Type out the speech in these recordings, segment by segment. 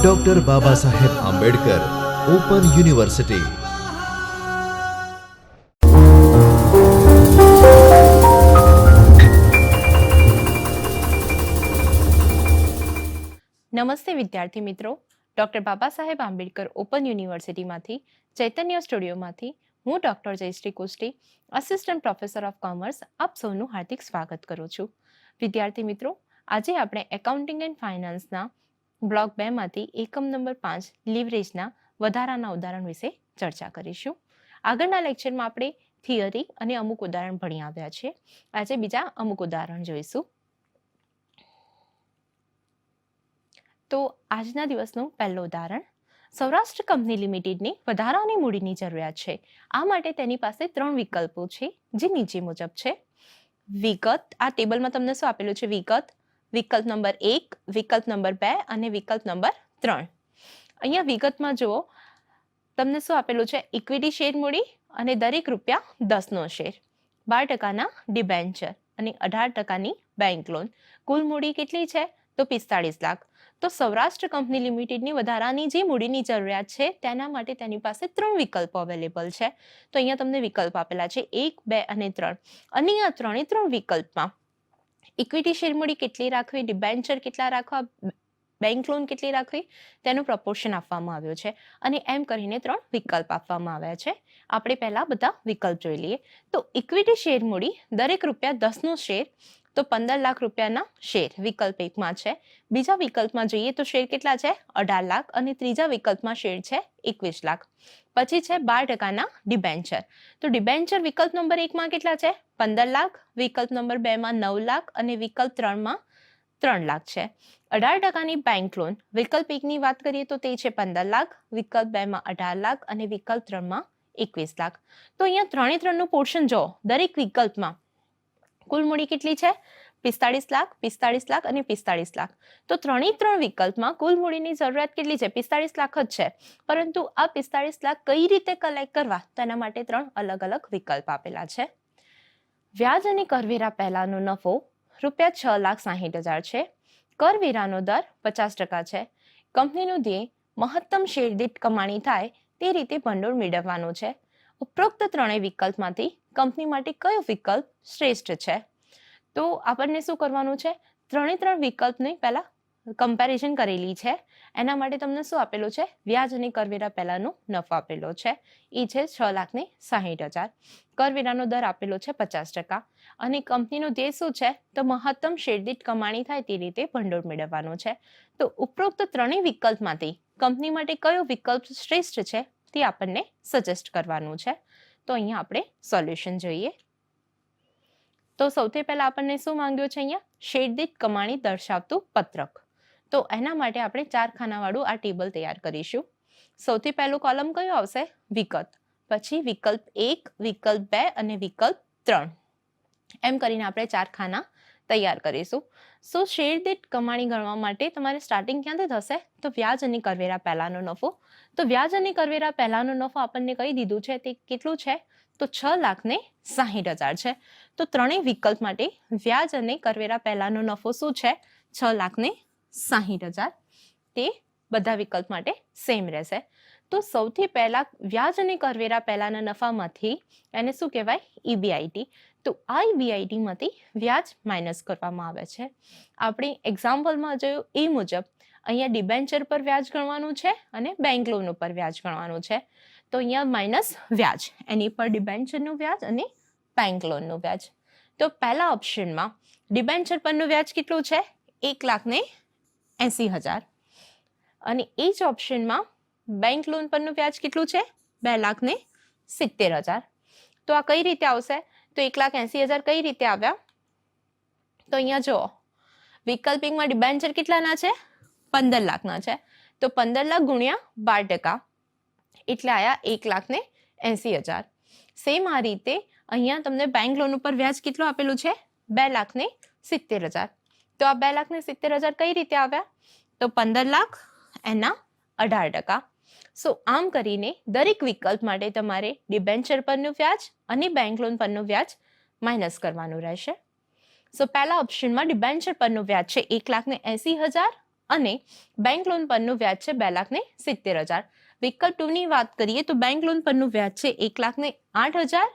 Doctor Baba Saheb Ambedkar open university. નમસ્તે વિદ્યાર્થી મિત્રો, ડૉક્ટર બાબા સાહેબ આંબેડકર ઓપન યુનિવર્સિટીમાંથી ચૈતન્ય સ્ટુડિયોમાંથી હું doctor Jayshree Kushti, assistant professor of commerce, આપ સૌનું હાર્દિક સ્વાગત કરું છું. વિદ્યાર્થી મિત્રો, આજે આપણે એકાઉન્ટિંગ એન્ડ ફાઇનાન્સના બ્લોક 2માંથી એકમ નંબર 5 લીવરેજના વધારાના ઉદાહરણ વિશે ચર્ચા કરીશું. આગળના લેક્ચરમાં આપણે થિયરી અને અમુક ઉદાહરણ ભણી આવ્યા છે. આજે બીજા અમુક ઉદાહરણ જોઈશું. તો આજના દિવસનું પહેલું ઉદાહરણ, સૌરાષ્ટ્ર કંપની લિમિટેડની વધારાની મૂડીની જરૂરિયાત છે. આ માટે તેની પાસે 3 વિકલ્પો છે, જે નીચે મુજબ છે. વિગત, આ ટેબલમાં તમને શું આપેલું છે? વિગત, વિકલ્પ નંબર 1, વિકલ્પ નંબર 2 અને વિકલ્પ નંબર 3. અહીંયા વિગતમાં જુઓ, તમને શું આપેલું છે? ઇક્વિટી શેર મૂડી અને દરેક ₹10નો શેર, 12% ડિબેન્ચર અને 18% બેંક લોન. કુલ મૂડી કેટલી છે? તો 45 લાખ. તો સૌરાષ્ટ્ર કંપની લિમિટેડની વધારાની જે મૂડીની જરૂરિયાત છે તેના માટે તેની પાસે 3 વિકલ્પો અવેલેબલ છે. તો અહીંયા તમને વિકલ્પ આપેલા છે 1, 2 અને 3. અને આ 3 વિકલ્પમાં ઇક્વિટી શેર મૂડી કેટલી રાખવી, ડિબેન્ચર કેટલા રાખવા, બેંક લોન કેટલી રાખવી, તેનું પ્રપોર્શન આપવામાં આવ્યું છે. અને એમ કરીને 3 વિકલ્પ આપવામાં આવ્યા છે. આપણે પહેલા બધા વિકલ્પ જોઈ લઈએ. તો ઇક્વિટી શેર મૂડી દરેક ₹10નો શેર, તો 15 લાખ રૂપિયાના શેર વિકલ્પ 1માં છે. બીજા વિકલ્પમાં જોઈએ તો શેર કેટલા છે? 18 લાખ. અને ત્રીજા વિકલ્પમાં શેર છે 21 લાખ. પછી છે 12%ના ડિબેન્ચર. તો ડિબેન્ચર વિકલ્પ નંબર 1માં કેટલા છે? 15 લાખ. વિકલ્પ નંબર 2માં 9 લાખ અને વિકલ્પ 3માં 3 લાખ છે. 18%ની બેંક લોન વિકલ્પ 1ની વાત કરીએ તો તે છે 15 લાખ, વિકલ્પ 2માં 18 લાખ અને વિકલ્પ 3માં 21 લાખ. તો અહીંયા 3નું પોર્શન જો દરેક વિકલ્પમાં કુલ મૂડી કેટલી છે? 45 લાખ, 45 લાખ અને 45 લાખ. તો 3 વિકલ્પમાં કુલ મૂડીની જરૂરિયાત કેટલી છે? 45 લાખ જ છે. પરંતુ આ 45 લાખ કઈ રીતે કલેક્ટ કરવા, તેના માટે 3 અલગ અલગ વિકલ્પ આપેલા છે. વ્યાજ અને કરવેરા પહેલાનો નફો ₹6,60,000 છે. કરવેરાનો દર 50% છે. કંપનીનું ધ્યેય મહત્તમ શેર દીઠ કમાણી થાય તે રીતે ભંડોળ મેળવવાનું છે. ઉપરોક્ત 3 વિકલ્પમાંથી કંપની માટે કયો વિકલ્પ શ્રેષ્ઠ છે? તો આપણને શું કરવાનું છે? 3 વિકલ્પની પહેલા કમ્પેરિઝન કરેલી છે. એના માટે તમને શું આપેલું છે? વ્યાજ અને કરવેરા પહેલાનો નફો આપેલો છે, એ છે 6,60,000. કરવેરાનો દર આપેલો છે 50% અને કંપનીનું ધ્યેય શું છે? તો મહત્તમ શેર દીઠ કમાણી થાય તે રીતે ભંડોળ મેળવવાનું છે. તો ઉપરોક્ત 3 વિકલ્પમાંથી કંપની માટે કયો વિકલ્પ શ્રેષ્ઠ છે તે આપણને સજેસ્ટ કરવાનું છે. તો અહીંયા આપણે સોલ્યુશન જોઈએ. તો સૌથી પહેલા આપણને શું માંગ્યું છે? અહીંયા શેર દીઠ કમાણી દર્શાવતું પત્રક. તો એના માટે આપણે 4 ખાનાવાળું આ ટેબલ તૈયાર કરીશું. સૌથી પહેલું કોલમ કયો આવશે? વિગત. પછી વિકલ્પ 1, વિકલ્પ 2 અને વિકલ્પ 3. એમ કરીને આપણે 4 ખાના તૈયાર કરીશું. સો શેર દીઠ કમાણી ગણવા માટે તમારે સ્ટાર્ટિંગ ક્યાંથી થશે? તો વ્યાજ અને કરવેરા પહેલાનો નફો. તો વ્યાજ અને કરવેરા પહેલાનો નફો આપણને કહી દીધું છે તે કેટલું છે? તો 6,60,000 છે. તો 3 વિકલ્પ માટે વ્યાજ અને કરવેરા પહેલાનો નફો શું છે? 6,60,000. તે બધા વિકલ્પ માટે સેમ રહેશે. તો સૌથી પહેલા વ્યાજ અને કરવેરા પહેલાના નફામાંથી એને શું કહેવાય? EBIT. તો આ EBIT માંથી વ્યાજ માઇનસ કરવામાં આવે છે. આપણે એક્ઝામ્પલમાં જોયું એ મુજબ અહીંયા ડિબેન્ચર પર વ્યાજ ગણવાનું છે અને બેંક લોન ઉપર વ્યાજ ગણવાનું છે. તો અહીંયા માઇનસ વ્યાજ, એની પર ડિબેન્ચરનું વ્યાજ અને બેંક લોનનું વ્યાજ. તો પહેલા ઓપ્શનમાં ડિબેન્ચર પરનું વ્યાજ કેટલું છે? 1,80,000. અને એ જ ઓપ્શનમાં બેંક લોન પરનું વ્યાજ કેટલું છે? 2,70,000. તો આ કઈ રીતે આવશે? તો 1,80,000 કઈ રીતે આવ્યા? તો અહીંયા જુઓ, વિકલ્પ 1માં ડિબેન્ચર કેટલાના છે? 15 લાખના છે. તો 15 લાખ ગુણ્યા 12% એટલે આયા 1,80,000. સેમ આ રીતે અહીંયા તમને બેંક લોન ઉપર વ્યાજ કેટલું આપેલું છે? 2,70,000. તો આ 2,70,000 કઈ રીતે આવ્યા? તો 15 લાખ એના 18%. સો આમ કરીને દરેક વિકલ્પ માટે તમારે ડિબેન્ચર પરનું વ્યાજ અને બેંક લોન પરનું વ્યાજ માઇનસ કરવાનું રહેશે. સો પહેલા ઓપ્શનમાં ડિબેન્ચર પરનું વ્યાજ છે 1,80,000 અને બેંક લોન પરનું વ્યાજ છે 2,70,000. વિકલ્પ 2 ની વાત કરીએ તો બેંક લોન પરનું વ્યાજ છે 1,08,000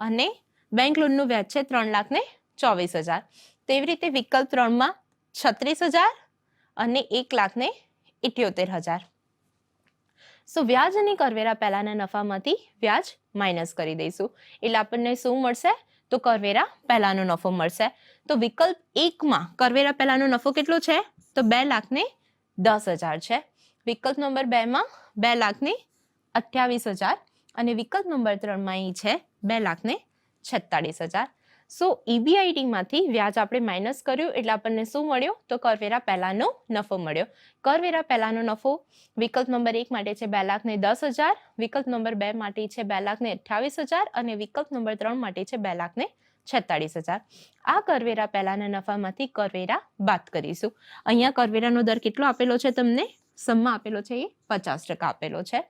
અને બેંક લોનનું વ્યાજ છે 3,24,000. તેવી રીતે વિકલ્પ 3 માં 36,000 અને 1,78,000. સો વ્યાજ અને કરવેરા પહેલાના નફામાંથી વ્યાજ માઇનસ કરી દઈશું એટલે આપણને શું મળશે તો કરવેરા પહેલાનો નફો મળશે. તો વિકલ્પ 1 માં કરવેરા પહેલાનો નફો કેટલો છે તો 2,10,000 છે. વિકલ્પ નંબર 2 માં 2,28,000 અને વિકલ્પ નંબર 3 માં અહીં છે 2,46,000. સો EBIT માંથી વ્યાજ આપણે માઇનસ કર્યું એટલે આપણને શું મળ્યું તો કરવેરા પહેલાનો નફો મળ્યો. કરવેરા પહેલાનો નફો વિકલ્પ નંબર 1 માટે છે 2,10,000, વિકલ્પ નંબર 2 માટે છે 2,28,000 અને વિકલ્પ નંબર 3 માટે છે 2,46,000. આ કરવેરા પહેલાના નફામાંથી કરવેરા બાદ કરીશું. અહીંયા કરવેરાનો દર કેટલો આપેલો છે તમને સમમાં આપેલો છે એ 50% આપેલો છે.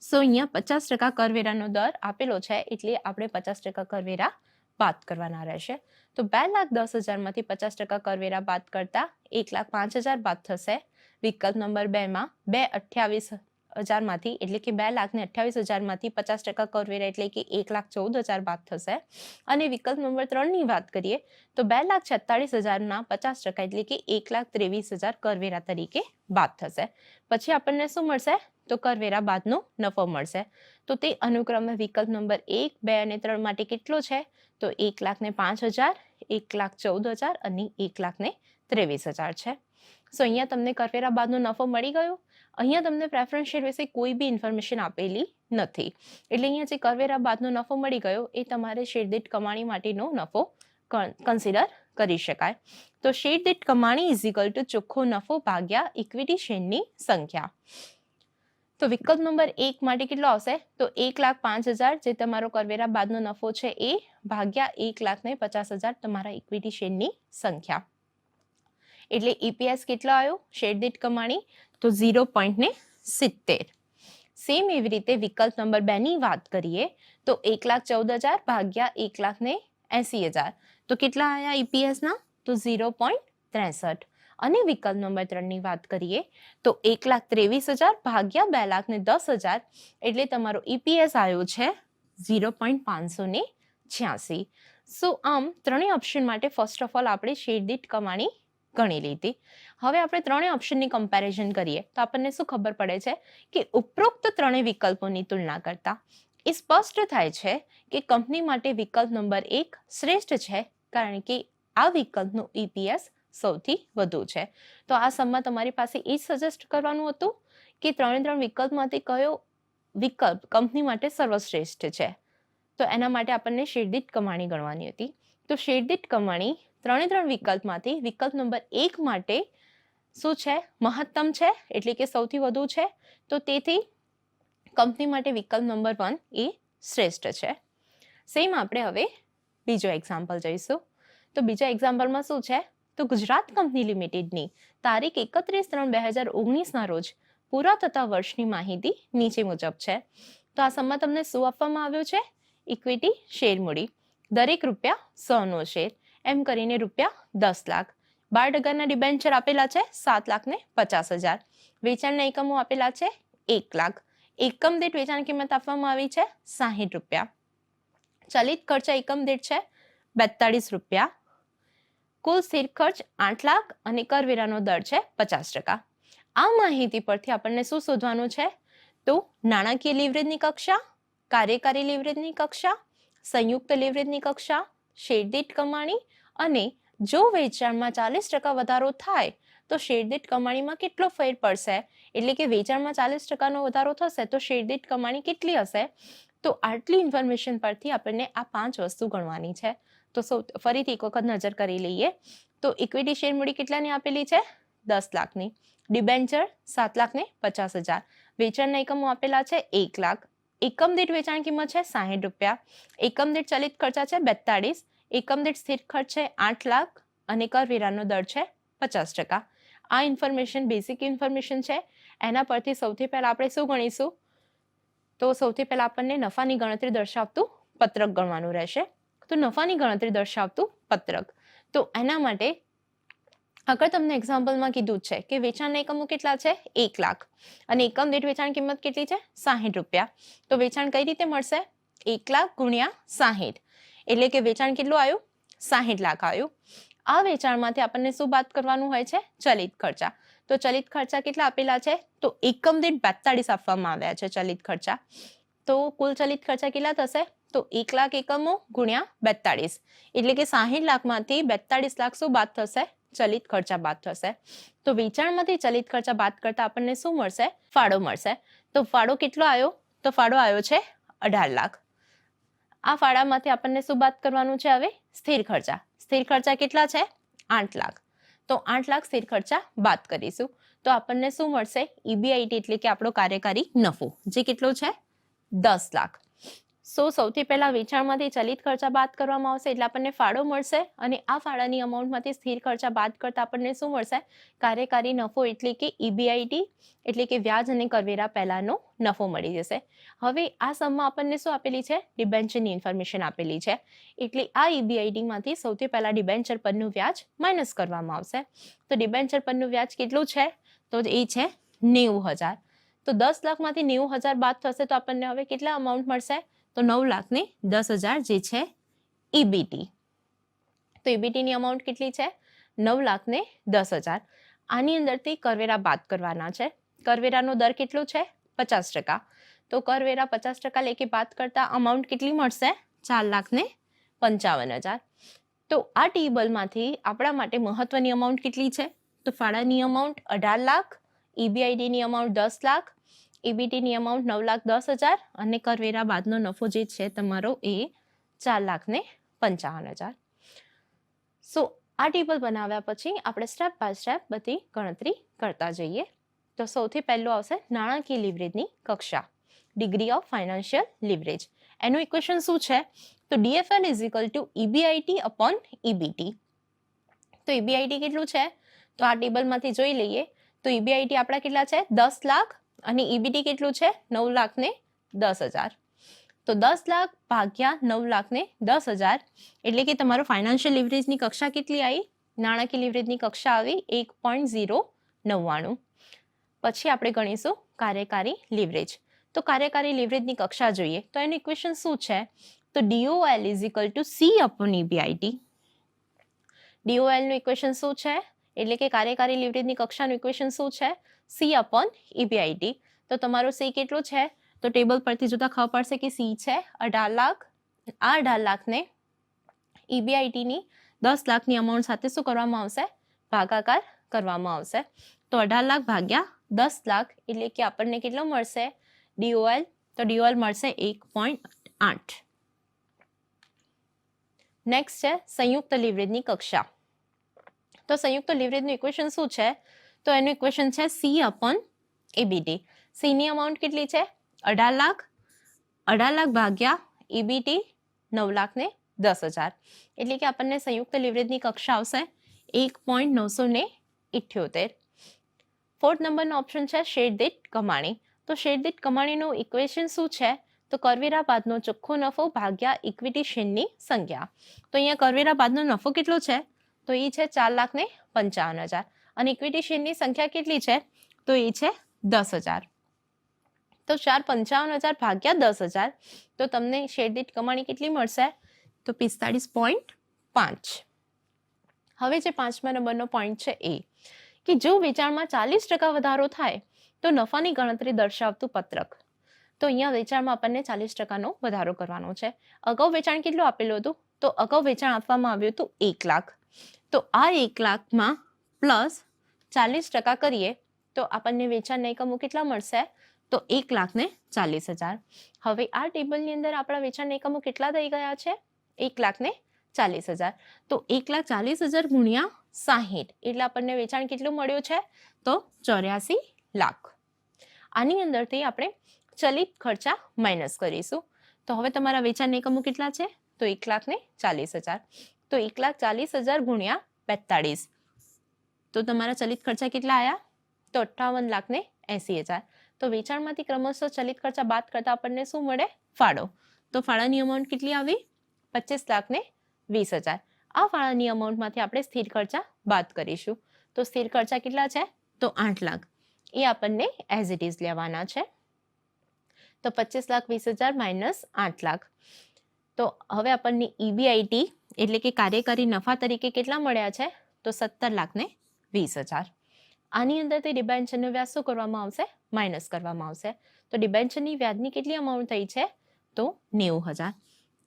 સો અહીંયા 50% કરવેરાનો દર આપેલો છે એટલે આપણે 50% કરવેરા બાદ કરવાના રહેશે. તો 2,10,000 માંથી 50% કરવેરા બાદ કરતા 1,05,000 બાદ થશે. વિકલ્પ નંબર 2 માં 2,28,000 માંથી એટલે કે 2,28,000 માંથી 50% કરવેરા એટલે કે 1,14,000 બાદ થશે. અને વિકલ્પ નંબર 3 ની વાત કરીએ તો 2,46,000 ના 50% એટલે કે 1,23,000 કરવેરા તરીકે બાદ થશે. પછી આપણને શું મળશે તો કરવેરા બાદનો નફો મળશે. તો તે અનુક્રમે વિકલ્પ નંબર 1, 2 અને 3 માટે કેટલો છે તો 1,05,000, 1,14,000 અને 1,23,000 છે. સો અહીંયા તમને કરવેરા બાદનો નફો મળી ગયો. અહીંયા તમને પ્રેફરન્સ શેર વિશે કોઈ બી ઇન્ફોર્મેશન આપેલી નથી એટલે અહીંયા જે કરવેરા બાદનો નફો મળી ગયો એ તમારે શેર દીઠ કમાણી માટેનો નફો કન્સિડર કરી શકાય. તો શેર દીઠ કમાણી ઇઝ ઇક્વલ ટુ ચોખ્ખો નફો ભાગ્યા ઇક્વિટી શેરની સંખ્યા. તો વિકલ્પ નંબર 1 માટે કેટલો આવશે તો 1,05,000 જે તમારો કરવેરા બાદનો નફો છે એ ભાગ્યા 1,50,000 તમારા ઇક્વિટી શેરની સંખ્યા. એટલે EPS કેટલો આવ્યો શેર દીઠ કમાણી તો 0.70. સેમ એવી રીતે વિકલ્પ નંબર 2 ની વાત કરીએ તો 1,14,000 ભાગ્યા 1,80,000 તો કેટલા આવ્યા EPS ના તો 0.63. અને વિકલ્પ નંબર 3 ની વાત કરીએ તો 1,23,000 ભાગ્યા 2,10,000 એટલે તમારો EPS આવ્યો છે 0.586. સો આમ ત્રણેય ઓપ્શન માટે ફર્સ્ટ ઓફ ઓલ આપણે શેર દીઠ કમાણી ગણી લીધી. હવે આપણે ત્રણેય ઓપ્શનની કમ્પેરિઝન કરીએ તો આપણને શું ખબર પડે છે કે ઉપરોક્ત ત્રણેય વિકલ્પોની તુલના કરતા એ સ્પષ્ટ થાય છે કે કંપની માટે વિકલ્પ નંબર 1 શ્રેષ્ઠ છે કારણ કે આ વિકલ્પનું EPS સૌથી વધુ છે. તો આ સમમાં તમારી પાસે એ સજેસ્ટ કરવાનું હતું કે ત્રણે વિકલ્પમાંથી કયો વિકલ્પ કંપની માટે સર્વશ્રેષ્ઠ છે. તો એના માટે આપણને શેર દીઠ કમાણી ગણવાની હતી. તો શેર દીઠ કમાણી ત્રણે વિકલ્પમાંથી વિકલ્પ નંબર 1 માટે શું છે મહત્તમ છે એટલે કે સૌથી વધુ છે. તો તેથી કંપની માટે વિકલ્પ નંબર 1 એ શ્રેષ્ઠ છે. સેમ આપણે હવે બીજો એક્ઝામ્પલ જોઈશું. તો બીજા એક્ઝામ્પલમાં શું છે તો ગુજરાત કંપની લિમિટેડની તારીખ 31/3/2019 રોજ પૂરા થતા વર્ષની માહિતી નીચે મુજબ છે. તો આ સમમાં તમને શું આપવામાં આવ્યું છે ઇક્વિટી શેર મૂડી દરેક ₹100નો શેર એમ કરીને ₹10 લાખ. 12% ડિબેન્ચર આપેલા છે 7,50,000. વેચાણના એકમો આપેલા છે 1 લાખ. એકમ દીઠ વેચાણ કિંમત આપવામાં આવી છે ₹60. ચલિત ખર્ચ એકમ દીઠ છે ₹42. કુલ સ્થિર ખર્ચ 8 લાખ અને કરવેરાનો દર છે 50%. આ માહિતી પરથી આપણને શું શોધવાનું છે તો નાણાકીય લીવરેજની કક્ષા, કાર્યકારી લીવરેજની કક્ષા, સંયુક્ત લીવરેજની કક્ષા, શેર દીઠ કમાણી અને જો વેચાણમાં 40% વધારો થાય તો શેર દીઠ કમાણીમાં કેટલો ફેર પડશે એટલે કે વેચાણમાં 40%નો વધારો થશે તો શેર દીઠ કમાણી કેટલી હશે. તો આટલી ઇન્ફોર્મેશન પરથી આપણને આ 5 વસ્તુ ગણવાની છે. તો ફરીથી એક વખત નજર કરી લઈએ તો ઇક્વિટી શેર મૂડી કેટલાની આપેલી છે 10 લાખની, ડિબેન્ચર 7,50,000, વેચાણના એકમો આપેલા છે 1 લાખ, એકમ દીઠ વેચાણ કિંમત છે ₹60, એકમ દીઠ ચલિત ખર્ચા છે 42, એકમ દીઠ સ્થિર ખર્ચ છે 8 લાખ અને કરવેરાનો દર છે 50%. આ ઇન્ફોર્મેશન બેસિક ઇન્ફોર્મેશન છે. એના પરથી સૌથી પહેલા આપણે શું ગણીશું તો સૌથી પહેલા આપણને નફાની ગણતરી દર્શાવતું પત્રક ગણવાનું રહેશે. તો નફાની ગણતરી દર્શાવતું પત્રક તો એના માટે આગળ તમને એક્ઝામ્પલમાં કીધું છે કે વેચાણના એકમો કેટલા છે 1 લાખ અને એકમ દીઠ વેચાણ કિંમત કેટલી છે 60 રૂપિયા. તો વેચાણ કઈ રીતે મળશે 1 લાખ ગુણ્યા 60 એટલે કે વેચાણ કેટલું આવ્યું 60 લાખ આવ્યું. આ વેચાણમાંથી આપણને શું બાદ કરવાનું હોય છે ચલિત ખર્ચા. તો ચલિત ખર્ચા કેટલા આપેલા છે તો એકમ દીઠ 42 આપવામાં આવ્યા છે ચલિત ખર્ચા. તો કુલ ચલિત ખર્ચા કેટલા થશે તો 1 લાખ એકમો ગુણ્યા 42 એટલે કે 60 લાખમાંથી 42 લાખ શું બાદ થશે ચલિત ખર્ચા બાદ થશે. તો વેચાણમાંથી ચલિત ખર્ચા બાદ કરતા આપણને શું મળશે ફાળો મળશે. તો ફાળો કેટલો આવ્યો તો ફાળો આવ્યો છે 18 લાખ. આ ફાળામાંથી આપણને શું બાદ કરવાનું છે હવે સ્થિર ખર્ચા. સ્થિર ખર્ચા કેટલા છે 8 લાખ. તો 8 લાખ સ્થિર ખર્ચા બાદ કરીશું તો આપણને શું મળશે EBIT એટલે કે આપણો કાર્યકારી નફો જે કેટલો છે 10 લાખ. સૌથી પહેલા વેચાણમાંથી ચલિત ખર્ચા બાદ કરવામાં આવશે એટલે આપણને ફાળો મળશે અને આ ફાળાની અમાઉન્ટમાંથી સ્થિર ખર્ચા બાદ કરતા આપણને શું મળશે કાર્યકારી નફો એટલે કે EBIT એટલે કે વ્યાજ અને કરવેરા પહેલાનો નફો મળી જશે. હવે આ સમમાં આપણને શું આપેલી છે ડિબેન્ચરની ઇન્ફોર્મેશન આપેલી છે એટલે આ EBIT માંથી સૌથી પહેલા ડિબેન્ચર પરનું વ્યાજ માઇનસ કરવામાં આવશે. તો ડિબેન્ચર પરનું વ્યાજ કેટલું છે તો એ છે 90,000. તો 10 લાખમાંથી 90,000 બાદ થશે તો આપણને હવે કેટલા અમાઉન્ટ મળશે તો 9,10,000 જે છે EBT. તો EBT ની અમાઉન્ટ કેટલી છે 9,10,000. આની અંદરથી કરવેરા બાદ કરવાના છે. કરવેરાનો દર કેટલો છે 50%. તો કરવેરા 50% લેખે બાદ કરતા અમાઉન્ટ કેટલી મળશે 4,55,000. તો આ ટેબલમાંથી આપણા માટે મહત્વની અમાઉન્ટ કેટલી છે તો ફાળાની અમાઉન્ટ 18 લાખ, EBIT ની અમાઉન્ટ 10 લાખ, EBT ની અમાઉન્ટ 9,10,000 અને કરવેરા બાદનો નફો જે છે તમારો એ 4,55,000. સો આ ટેબલ બનાવ્યા પછી આપણે સ્ટેપ બાય સ્ટેપ બધી ગણતરી કરતા જઈએ. તો સૌથી પહેલું આવશે નાણાકીય લીવરેજની કક્ષા ડિગ્રી ઓફ ફાઇનાન્શિયલ લીવરેજ. એનું ઇક્વેશન શું છે તો DFL is equal to EBIT upon EBT. તો EBIT કેટલું છે તો આ ટેબલમાંથી જોઈ લઈએ તો EBIT આપણા કેટલા છે 10 લાખ અને EBT કેટલું છે 9,10,000. તો 10 લાખ ભાગ્યા 9,10,000 એટલે કે તમારો ફાઇનાન્શિયલ લીવરેજની કક્ષા કેટલી આવી નાણાકીય લીવરેજની કક્ષા આવી 1.099. પછી આપણે ગણીશું કાર્યકારી લીવરેજ. તો કાર્યકારી લીવરેજની કક્ષા જોઈએ તો એનું ઇક્વેશન શું છે તો DOL is equal to C upon EBIT. DOL નું ઇક્વેશન શું છે એટલે કે કાર્યકારી લીવરેજની કક્ષાનું ઇક્વેશન શું છે C અપોન EBIT. તો તમારો C કેટલો છે તો ટેબલ પરથી જોતા ખબર પડશે કે C છે 18 લાખ. આ 18 લાખને EBIT ની 10 લાખની અમાઉન્ટ સાથે શું કરવામાં આવશે ભાગાકાર કરવામાં આવશે. તો 18 લાખ ભાગ્યા 10 લાખ એટલે કે આપણને કેટલો મળશે DOL તો DOL મળશે 1.8. નેક્સ્ટ છે સંયુક્ત લીવરેજની કક્ષા. તો સંયુક્ત લીવરેજનું ઇક્વેશન શું છે તો એનું ઇક્વેશન છે C અપોન EBT. C ની અમાઉન્ટ કેટલી છે 18 લાખ. 18 લાખ ભાગ્યા EBT 9,10,000 એટલે કે આપણને સંયુક્ત લીવરેજની કક્ષા આવશે 1.978. ફોર્થ નંબરનો ઓપ્શન છે શેર દીઠ કમાણી. તો શેર દીઠ કમાણીનું ઇક્વેશન શું છે તો કરવેરા બાદનો ચોખ્ખો નફો ભાગ્યા ઇક્વિટી શેરની સંખ્યા. તો અહીંયા કરવેરા બાદનો નફો કેટલો છે તો એ છે 4,55,000 અને ઇક્વિટી શેરની સંખ્યા કેટલી છે તો એ છે 10,000. તો 4,55,000 ભાગ્યા 10,000 તો તમને શેર દીઠ કમાણી કેટલી મળશે તો 45.5. હવે જે 5મા નંબરનો પોઈન્ટ છે એ કે જો વેચાણમાં 40% વધારો થાય તો નફાની ગણતરી દર્શાવતું પત્રક. તો અહીંયા વેચાણમાં આપણને 40%નો વધારો કરવાનો છે. અગાઉ વેચાણ કેટલું આપેલું હતું તો અગાઉ વેચાણ આપવામાં આવ્યું હતું 1 લાખ. તો આ 1 લાખમાં પ્લસ 40% કરીએ તો આપણને વેચાણના એકમો કેટલા મળશે તો 1,40,000. હવે આ ટેબલની અંદર આપણા વેચાણના એકમો કેટલા થઈ ગયા છે 1,40,000. તો 1,40,000 ગુણ્યા 60 એટલે આપણને વેચાણ કેટલું મળ્યું છે તો 84 લાખ. આની અંદરથી આપણે ચલિત ખર્ચા માઇનસ કરીશું. તો હવે તમારા વેચાણના એકમો કેટલા છે તો 1,40,000. તો 1,40,000 ગુણ્યા 42 તો તમારા ચલિત ખર્ચા કેટલા આવ્યા તો 58,80,000. તો વેચાણમાંથી ક્રમશઃ ચલિત ખર્ચા બાદ કરતા આપણને શું મળે ફાળો. તો ફાળાની અમાઉન્ટ કેટલી આવી 25,20,000. આ ફાળાની અમાઉન્ટમાંથી આપણે સ્થિર ખર્ચા બાદ કરીશું. તો સ્થિર ખર્ચા કેટલા છે? તો 8 લાખ. એ આપણને એઝ ઇટ ઇઝ લેવાના છે. તો 25,20,000 માઇનસ 8 લાખ. તો હવે આપણને EBIT એટલે કે કાર્યકારી નફા તરીકે કેટલા મળ્યા છે? તો 17,20,000. આની અંદરથી ડિબેન્ચરનો વ્યાજ શું કરવામાં આવશે? માઇનસ કરવામાં આવશે. તો ડિબેન્ચરની વ્યાજની કેટલી અમાઉન્ટ થઈ છે? તો 90,000.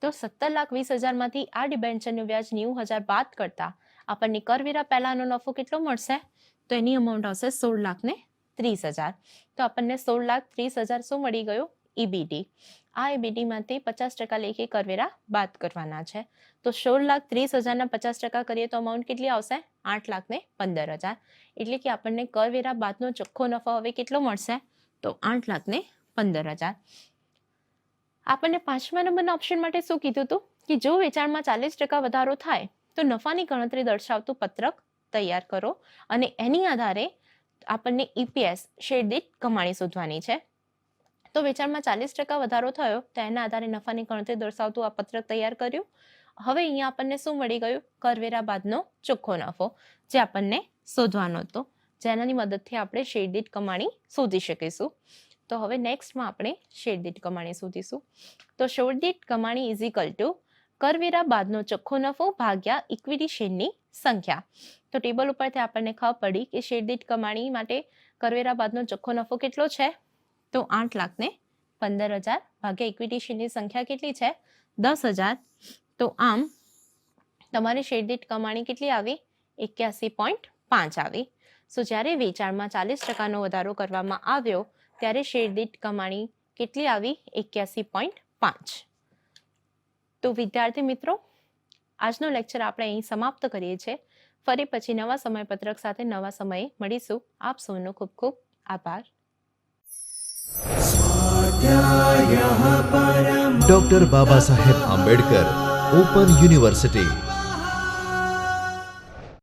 તો 17,20,000માંથી આ ડિબેન્ચરનું વ્યાજ 90,000 બાદ કરતા આપણને કરવેરા પહેલાનો નફો કેટલો મળશે? તો એની અમાઉન્ટ આવશે 16,30,000. તો આપણને 16,30,000 શું મળી ગયું? EBT. આ EBTમાંથી 50% લેખે કરવેરા બાદ કરવાના છે. તો 16,30,000ના 50% કરીએ તો અમાઉન્ટ કેટલી આવશે? 8,15,000. એટલે કે આપણને કરવેરા બાદનો ચોખ્ખો નફો હવે કેટલો મળશે? તો 8,15,000. આપણને 5મા નંબરના ઓપ્શન માટે શું કીધું હતું? કે જો વેચાણમાં 40% વધારો થાય તો નફાની ગણતરી દર્શાવતું પત્રક તૈયાર કરો અને એની આધારે આપણને EPS શેર દીઠ કમાણી શોધવાની છે. તો વેચાણમાં 40% વધારો થયો તો એના આધારે નફાની ગણતરી દર્શાવતું આ પત્રક તૈયાર કર્યું. હવે અહીંયા આપણને શું મળી ગયું? કરવેરા બાદનો ચોખ્ખો નફો, જે આપણને શોધવાનો હતો, જેનાની મદદથી આપણે શેર દીઠ કમાણી શોધી શકીશું. તો હવે નેક્સ્ટમાં આપણે શેર દીઠ કમાણી શોધીશું. તો શેર દીઠ કમાણી ઇઝ ઇક્વલ ટુ કરવેરા બાદનો ચોખ્ખો નફો ભાગ્યા ઇક્વિટી શેરની સંખ્યા. તો ટેબલ ઉપરથી આપણને ખબર પડી કે શેર દીઠ કમાણી માટે કરવેરા બાદનો ચોખ્ખો નફો કેટલો છે? તો 8,15,000 ભાગ્યા ઇક્વિટી શેરની સંખ્યા કેટલી છે? 10,000. તો આમ તમારે શેર દીઠ કમાણી કેટલી આવી? 81.5 આવી. સો જ્યારે વેચાણમાં 40%નો વધારો કરવામાં આવ્યો ત્યારે શેર દીઠ કમાણી કેટલી આવી? 81.5. તો વિદ્યાર્થી મિત્રો, આજનો લેક્ચર આપણે અહીં સમાપ્ત કરીએ છીએ. ફરી પછી નવા સમયપત્રક સાથે નવા સમયે મળીશું. આપ સૌનો ખૂબ ખૂબ આભાર. Doctor Baba Saheb Ambedkar open university